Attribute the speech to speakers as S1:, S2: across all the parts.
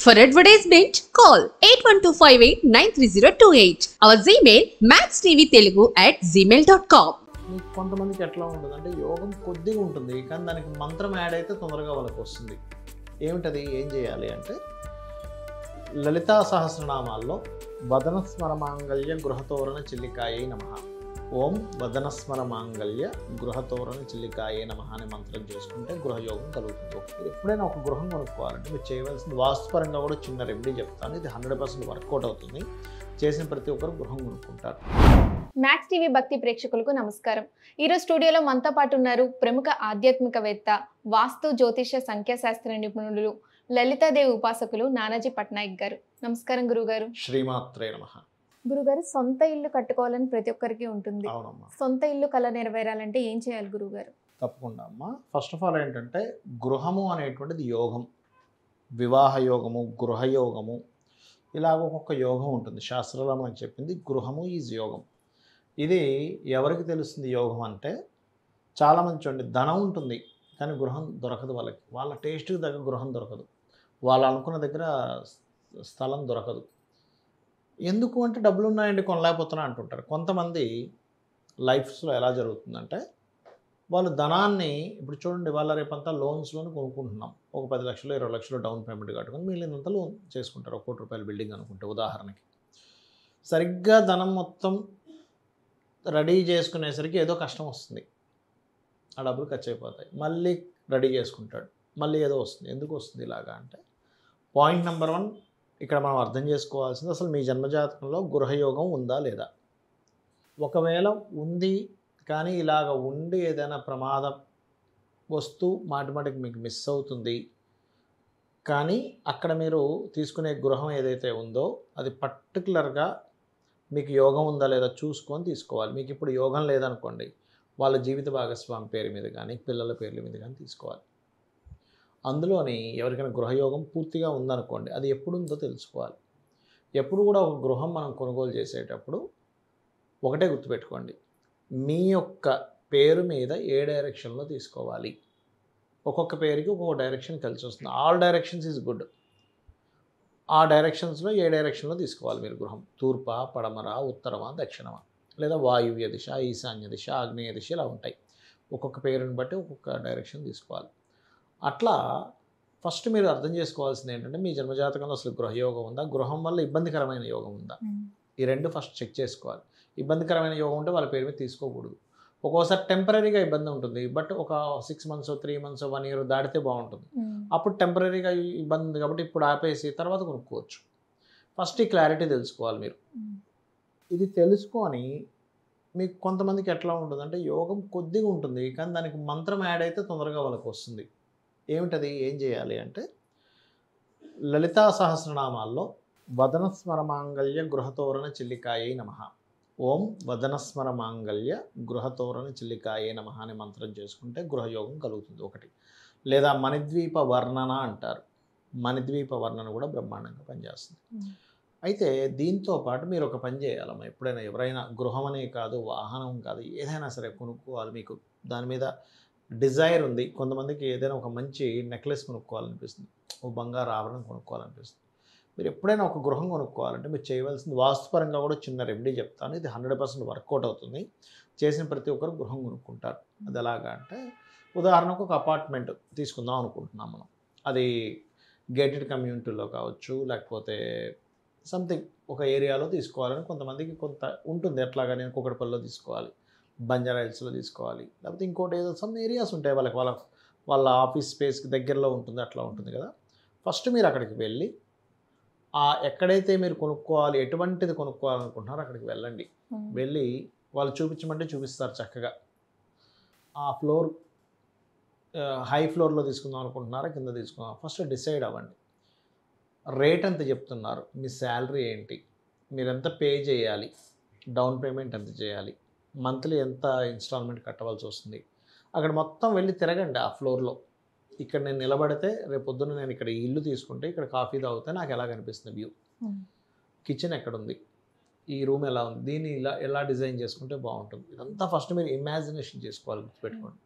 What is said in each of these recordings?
S1: For advertisement, call 8125893028. Our Gmail maxtvtelugu@gmail.com.
S2: మీకు కొంతమందికి ఎట్లా ఉంటుంది అంటే యోగం కొద్దిగా ఉంటుంది కానీ దానికి మంత్రం యాడ్ అయితే తొందరగా వాళ్ళకి వస్తుంది. ఏమిటది, ఏం చేయాలి అంటే లలితా సహస్రనామాల్లో వదనస్మర మాంగళ్య గృహతోరణ చిల్లికాయై నమః, ఓం వదనస్మర మాంగళ్య గృహతోరణ చిల్లికాయై నమః అనే మంత్రం చేసుకుంటే గృహయోగం కలుగుతుంది. ఎప్పుడైనా ఒక గృహం కొనుక్కోవాలంటే మీరు చేయవలసింది వాస్తుపరంగా కూడా చిన్న రెమెడీ చెప్తాను. ఇది 100% వర్కౌట్ అవుతుంది. చేసిన ప్రతి ఒక్కరు గృహం కొనుక్కుంటారు.
S3: మ్యాక్స్ టీవీ భక్తి ప్రేక్షకులకు నమస్కారం. ఈరోజు స్టూడియోలో మనతో పాటు ఉన్నారు ప్రముఖ ఆధ్యాత్మికవేత్త, వాస్తు జ్యోతిష సంఖ్యాశాస్త్ర నిపుణులు, లలితాదేవి ఉపాసకులు నానాజీ పట్నాయక్ గారు. నమస్కారం గురుగారు.
S2: శ్రీమాత్రే నమః.
S3: గురుగారు, సొంత ఇల్లు కట్టుకోవాలని ప్రతి ఒక్కరికి ఉంటుంది.
S2: అవునమ్మా,
S3: సొంత ఇల్లు కళ నెరవేరాలంటే ఏం చేయాలి గురుగారు?
S2: తప్పకుండా అమ్మా. ఫస్ట్ ఆఫ్ ఆల్ ఏంటంటే గృహము అనేటువంటిది యోగం. వివాహ యోగము, గృహయోగము, ఇలాగ ఒక్కొక్క యోగం ఉంటుంది. శాస్త్రంలో మనకు చెప్పింది గృహము ఈజ్ యోగం. ఇది ఎవరికి తెలుస్తుంది యోగం అంటే, చాలామంది చూడండి ధనం ఉంటుంది కానీ గృహం దొరకదు వాళ్ళకి. వాళ్ళ టేస్ట్కి దగ్గర గృహం దొరకదు, వాళ్ళు అనుకున్న దగ్గర స్థలం దొరకదు. ఎందుకు అంటే డబ్బులు ఉన్నాయండి కొనలేకపోతున్నా అంటుంటారు. కొంతమంది లైఫ్స్లో ఎలా జరుగుతుందంటే వాళ్ళు ధనాన్ని ఇప్పుడు చూడండి, వాళ్ళ రేపంతా లోన్స్లోనే కొనుక్కుంటున్నాం. ఒక 10 లక్షలు 20 లక్షలు డౌన్ పేమెంట్ కట్టుకొని మిగిలినంత లోన్ చేసుకుంటారు. 1 కోటి రూపాయల బిల్డింగ్ అనుకుంటే ఉదాహరణకి. సరిగ్గా ధనం మొత్తం రెడీ చేసుకునేసరికి ఏదో కష్టం వస్తుంది, ఆ డబ్బులు ఖర్చు అయిపోతాయి. మళ్ళీ రెడీ చేసుకుంటాడు, మళ్ళీ ఏదో వస్తుంది. ఎందుకు వస్తుంది ఇలాగా అంటే, పాయింట్ నెంబర్ 1 ఇక్కడ మనం అర్థం చేసుకోవాల్సింది అసలు మీ జన్మజాతకంలో గృహయోగం ఉందా లేదా. ఒకవేళ ఉంది కానీ ఇలాగ ఉండి ఏదైనా ప్రమాదం వస్తూ మాటిమాటికి మీకు మిస్ అవుతుంది, కానీ అక్కడ మీరు తీసుకునే గృహం ఏదైతే ఉందో అది పర్టికులర్గా మీకు యోగం ఉందా లేదా చూసుకొని తీసుకోవాలి. మీకు ఇప్పుడు యోగం లేదనుకోండి, వాళ్ళ జీవిత భాగస్వామి పేరు మీద కానీ పిల్లల పేర్ల మీద కానీ తీసుకోవాలి. అందులోని ఎవరికైనా గృహయోగం పూర్తిగా ఉందనుకోండి, అది ఎప్పుడు ఉందో తెలుసుకోవాలి. ఎప్పుడు కూడా ఒక గృహం మనం కొనుగోలు చేసేటప్పుడు ఒకటే గుర్తుపెట్టుకోండి, మీ యొక్క పేరు మీద ఏ డైరెక్షన్లో తీసుకోవాలి. ఒక్కొక్క పేరుకి ఒక్కొక్క డైరెక్షన్ కలిసి వస్తుంది. All directions is good. ఆ డైరెక్షన్స్లో ఏ డైరెక్షన్లో తీసుకోవాలి మీరు గృహం. తూర్ప, పడమర, ఉత్తరమా, దక్షిణమా, లేదా వాయువ్య దిశ, ఈశాన్య దిశ, ఆగ్నేయ దిశ, ఇలా ఉంటాయి. ఒక్కొక్క పేరుని బట్టి ఒక్కొక్క డైరెక్షన్ తీసుకోవాలి. అట్లా ఫస్ట్ మీరు అర్థం చేసుకోవాల్సింది ఏంటంటే, మీ జన్మజాతకంలో అసలు గృహయోగం ఉందా, గృహం వల్ల ఇబ్బందికరమైన యోగం ఉందా, ఈ రెండు ఫస్ట్ చెక్ చేసుకోవాలి. ఇబ్బందికరమైన యోగం ఉంటే వాళ్ళ పేరు మీద తీసుకోకూడదు. ఒక్కోసారి టెంపరీగా ఇబ్బంది ఉంటుంది, బట్ ఒక 6 months 3 months 1 year దాటితే బాగుంటుంది. అప్పుడు టెంపరీగా ఇబ్బంది ఉంది కాబట్టి ఇప్పుడు ఆపేసి తర్వాత కొనుక్కోవచ్చు. ఫస్ట్ ఈ క్లారిటీ తెలుసుకోవాలి మీరు. ఇది తెలుసుకొని మీకు కొంతమందికి ఎట్లా ఉంటుందంటే యోగం కొద్దిగా ఉంటుంది కానీ దానికి మంత్రం యాడ్ అయితే తొందరగా వాళ్ళకి వస్తుంది. ఏమిటది, ఏం చేయాలి అంటే లలితా సహస్రనామాల్లో వదనస్మర మాంగళ్య గృహతోరణ చిల్లికాయై నమః, ఓం వదనస్మర మాంగళ్య గృహతోరణ చిల్లికాయై నమః అనే మంత్రం చేసుకుంటే గృహయోగం కలుగుతుంది ఒకటి. లేదా మణిద్వీప వర్ణన అంటారు. మణిద్వీప వర్ణన కూడా బ్రహ్మాండంగా పనిచేస్తుంది. అయితే దీంతో పాటు మీరు ఒక పని చేయాలమ్మా. ఎప్పుడైనా ఎవరైనా గృహం అనే కాదు, వాహనం కాదు, ఏదైనా సరే కొనుక్కోవాలి, మీకు దాని మీద డిజైర్ ఉంది. కొంతమందికి ఏదైనా ఒక మంచి నెక్లెస్ కొనుక్కోవాలనిపిస్తుంది, ఒక బంగారు ఆభరణం కొనుక్కోవాలనిపిస్తుంది. మీరు ఎప్పుడైనా ఒక గృహం కొనుక్కోవాలంటే మీరు చేయవలసింది వాస్తుపరంగా కూడా చిన్న రెమెడీ చెప్తాను. ఇది 100% వర్కౌట్ అవుతుంది. చేసిన ప్రతి ఒక్కరు గృహం కొనుక్కుంటారు. అది ఎలాగా అంటే, ఉదాహరణకు ఒక అపార్ట్మెంట్ తీసుకుందాం అనుకుంటున్నాం మనం. అది గేటెడ్ కమ్యూనిటీలో కావచ్చు, లేకపోతే సంథింగ్ ఒక ఏరియాలో తీసుకోవాలని కొంతమందికి కొంత ఉంటుంది. ఎట్లాగా నేను కూకట్పల్లిలో తీసుకోవాలి, బంజారా హిల్స్లో తీసుకోవాలి, లేకపోతే ఇంకోటి ఏదో సమ్ ఏరియాస్ ఉంటాయి వాళ్ళకి, వాళ్ళ ఆఫీస్ స్పేస్కి దగ్గరలో ఉంటుంది, అట్లా ఉంటుంది కదా. ఫస్ట్ మీరు అక్కడికి వెళ్ళి ఎక్కడైతే మీరు కొనుక్కోవాలి, ఎటువంటిది కొనుక్కోవాలనుకుంటున్నారో అక్కడికి వెళ్ళండి. వెళ్ళి వాళ్ళు చూపించమంటే చూపిస్తారు చక్కగా. ఆ ఫ్లోర్ హై ఫ్లోర్లో తీసుకుందాం అనుకుంటున్నారా, కింద తీసుకుందాం, ఫస్ట్ డిసైడ్ అవ్వండి. రేట్ ఎంత చెప్తున్నారు, మీ శాలరీ ఏంటి, మీరు ఎంత పే చేయాలి, డౌన్ పేమెంట్ ఎంత చేయాలి, మంత్లీ ఎంత ఇన్స్టాల్మెంట్ కట్టవలసి వస్తుంది. అక్కడ మొత్తం వెళ్ళి తిరగండి ఆ ఫ్లోర్లో. ఇక్కడ నేను నిలబడితే రేపు పొద్దున్న నేను ఇక్కడ ఈ ఇల్లు తీసుకుంటే ఇక్కడ కాఫీ తాగితే నాకు ఎలా కనిపిస్తుంది వ్యూ, కిచెన్ ఎక్కడుంది, ఈ రూమ్ ఎలా ఉంది, దీన్ని ఇలా ఎలా డిజైన్ చేసుకుంటే బాగుంటుంది, ఇదంతా ఫస్ట్ మీరు ఇమాజినేషన్ చేసుకోవాలి. గుర్తుపెట్టుకోండి.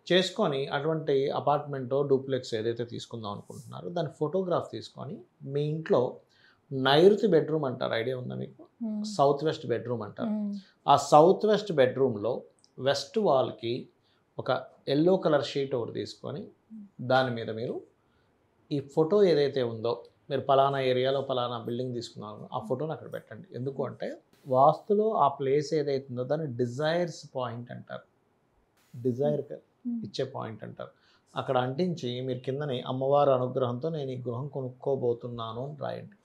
S2: చేసుకొని అటువంటి అపార్ట్మెంటో డూప్లెక్స్ ఏదైతే తీసుకుందాం అనుకుంటున్నారో దాని ఫోటోగ్రాఫ్ తీసుకొని మీ ఇంట్లో నైరుతి బెడ్రూమ్ అంటారు, ఐడియా ఉందా మీకు? సౌత్ వెస్ట్ బెడ్రూమ్ అంటారు. ఆ సౌత్ వెస్ట్ బెడ్రూమ్లో వెస్ట్ వాల్కి ఒక ఎల్లో కలర్ షీట్ ఒకటి తీసుకొని దాని మీద మీరు ఈ ఫోటో ఏదైతే ఉందో, మీరు పలానా ఏరియాలో పలానా బిల్డింగ్ తీసుకున్నాను ఆ ఫోటోని అక్కడ పెట్టండి. ఎందుకు అంటే వాస్తులో ఆ ప్లేస్ ఏదైతే ఉందో దాన్ని డిజైర్స్ పాయింట్ అంటారు, డిజైర్ ఇచ్చే పాయింట్ అంటారు. అక్కడ అంటించి మీరు కిందని అమ్మవారి అనుగ్రహంతో నేను ఈ గృహం కొనుక్కోబోతున్నాను అని రాయండి.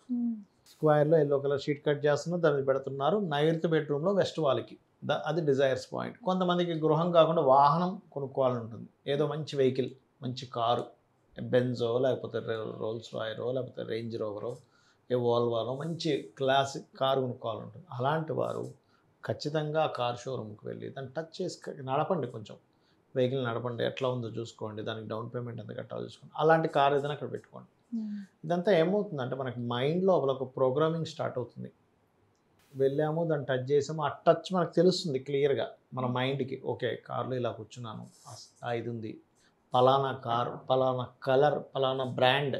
S2: స్క్వేర్లో ఎల్లో కలర్ షీట్ కట్ చేస్తున్నారు, దాన్ని పెడుతున్నారు నైరుతి బెడ్రూమ్లో వెస్ట్ వాల్కి. అది డిజైర్స్ పాయింట్. కొంతమందికి గృహం కాకుండా వాహనం కొనుక్కోవాలని ఉంటుంది, ఏదో మంచి వెహికల్, మంచి కారు, బెంజో లేకపోతే రోల్స్ రాయరో లేకపోతే రేంజ్ రోవరో ఏ వోల్వానో మంచి క్లాసిక్ కారు కొనుక్కోవాలంటుంది. అలాంటి వారు ఖచ్చితంగా ఆ కార్ షోరూమ్కి వెళ్ళి దాన్ని టచ్ చేసి నడపండి, కొంచెం వెహికల్ నడపండి, ఎట్లా ఉందో చూసుకోండి, దానికి డౌన్ పేమెంట్ ఎంత కట్టాలో చూసుకోండి. అలాంటి కార్ ఏదైనా అక్కడ పెట్టుకోండి. ఇదంతా ఏమవుతుందంటే మనకి మైండ్ లోపల ఒక ప్రోగ్రామింగ్ స్టార్ట్ అవుతుంది. వెళ్ళాము, దాన్ని టచ్ చేసాము, ఆ టచ్ మనకు తెలుస్తుంది క్లియర్గా మన మైండ్కి. ఓకే, కార్లో ఇలా కూర్చున్నాను, ఇది ఉంది, పలానా కార్, పలానా కలర్, పలానా బ్రాండ్.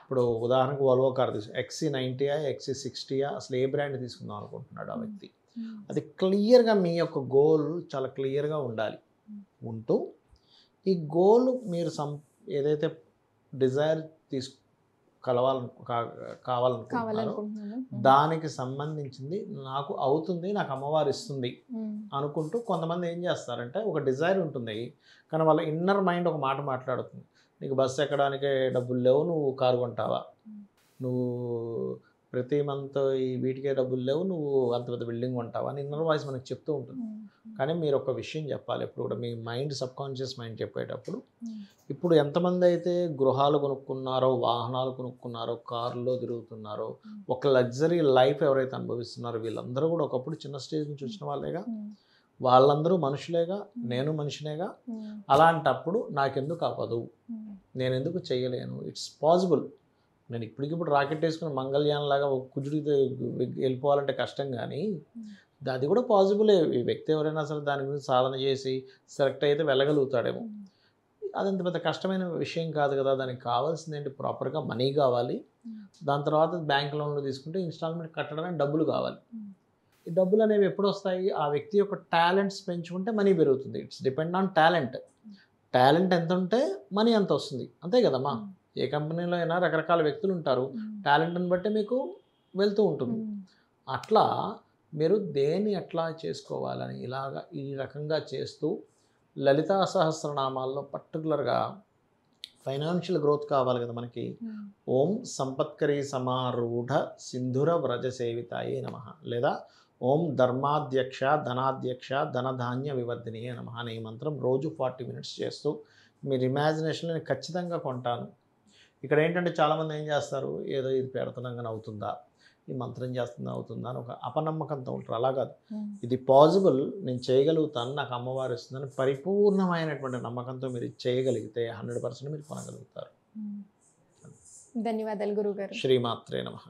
S2: ఇప్పుడు ఉదాహరణకు వోల్వో కార్ తీసుకు XC90 XC60 అసలు ఏ బ్రాండ్ తీసుకుందాం అనుకుంటున్నాడు ఆ వ్యక్తి. అది క్లియర్గా మీ యొక్క గోల్ చాలా క్లియర్గా ఉండాలి. ఉంటూ ఈ గోల్ మీరు ఏదైతే డిజైర్ కావాలనుకుంటున్నారో దానికి సంబంధించింది నాకు అవుతుంది, నాకు అమ్మవారు ఇస్తుంది అనుకుంటూ కొంతమంది ఏం చేస్తారంటే ఒక డిజైర్ ఉంటుంది కానీ వాళ్ళ ఇన్నర్ మైండ్ ఒక మాట మాట్లాడుతుంది, నీకు బస్సు ఎక్కడానికే డబ్బులు లేవు, నువ్వు కారు కొంటావా, నువ్వు ప్రతి మంత్ ఈ వీటికే డబ్బులు లేవు, నువ్వు అంత పెద్ద బిల్డింగ్ కొంటావా అని ఇన్నర్ వాయిస్ మనకు చెప్తూ ఉంటుంది. కానీ మీరు ఒక విషయం చెప్పాలి ఎప్పుడు కూడా, మీ మైండ్ సబ్కాన్షియస్ మైండ్ చెప్పేటప్పుడు, ఇప్పుడు ఎంతమంది అయితే గృహాలు కొనుక్కున్నారో, వాహనాలు కొనుక్కున్నారో, కారులో తిరుగుతున్నారో, ఒక లగ్జరీ లైఫ్ ఎవరైతే అనుభవిస్తున్నారో వీళ్ళందరూ కూడా ఒకప్పుడు చిన్న స్టేజ్ నుంచి వచ్చిన వాళ్ళేగా, వాళ్ళందరూ మనుషులేగా, నేను మనిషినేగా. అలాంటప్పుడు నాకెందుకు అవ్వదు, నేను ఎందుకు చేయలేను, ఇట్స్ పాసిబుల్. నేను ఇప్పటికిప్పుడు రాకెట్ వేసుకుని మంగళయాన్ లాగా కుజుడికి వెళ్ళిపోవాలంటే కష్టం, కానీ అది కూడా పాసిబులే. ఈ వ్యక్తి ఎవరైనా సరే దాని గురించి సాధన చేసి సెలెక్ట్ అయితే వెళ్ళగలుగుతాడేమో. అదంత పెద్ద కష్టమైన విషయం కాదు కదా. దానికి కావాల్సింది ఏంటి, ప్రాపర్గా మనీ కావాలి, దాని తర్వాత బ్యాంక్ లోన్లు తీసుకుంటే ఇన్స్టాల్మెంట్ కట్టడానికి డబ్బులు కావాలి. ఈ డబ్బులు అనేవి ఎప్పుడు వస్తాయి, ఆ వ్యక్తి యొక్క టాలెంట్స్ పెంచుకుంటే మనీ పెరుగుతుంది. It's depend on talent. Talent ఎంత ఉంటే మనీ ఎంత వస్తుంది, అంతే కదమ్మా. ఏ కంపెనీలో అయినా రకరకాల వ్యక్తులు ఉంటారు, టాలెంట్ని బట్టి మీకు వెళ్తూ ఉంటుంది. అట్లా మీరు దేన్ని ఎట్లా చేసుకోవాలని ఈ రకంగా చేస్తూ లలితా సహస్రనామాల్లో పర్టికులర్గా ఫైనాన్షియల్ గ్రోత్ కావాలి కదా మనకి. ఓం సంపత్కరీ సమారూఢ సింధుర వ్రజ సేవితాయే నమః, లేదా ఓం ధర్మాధ్యక్ష ధనాధ్యక్ష ధనధాన్య వివర్ధినియే నమః అనే ఈ మంత్రం రోజు 40 minutes చేస్తూ మీరు ఇమాజినేషన్లో నేను ఖచ్చితంగా కొంటాను. ఇక్కడ ఏంటంటే చాలామంది ఏం చేస్తారు, ఏదో ఇది పెడుతున్నాం కానీ అవుతుందా, ఈ మంత్రం చేస్తుందా అవుతుందా అని ఒక అపనమ్మకంతో ఉంటారు. అలా కాదు, ఇది పాసిబుల్, నేను చేయగలుగుతాను, నాకు అమ్మవారు ఇస్తుందని పరిపూర్ణమైనటువంటి నమ్మకంతో మీరు చేయగలిగితే 100% మీరు కొనగలుగుతారు.
S3: ధన్యవాదాలు గురుగారు.
S2: శ్రీమాత్రే నమః.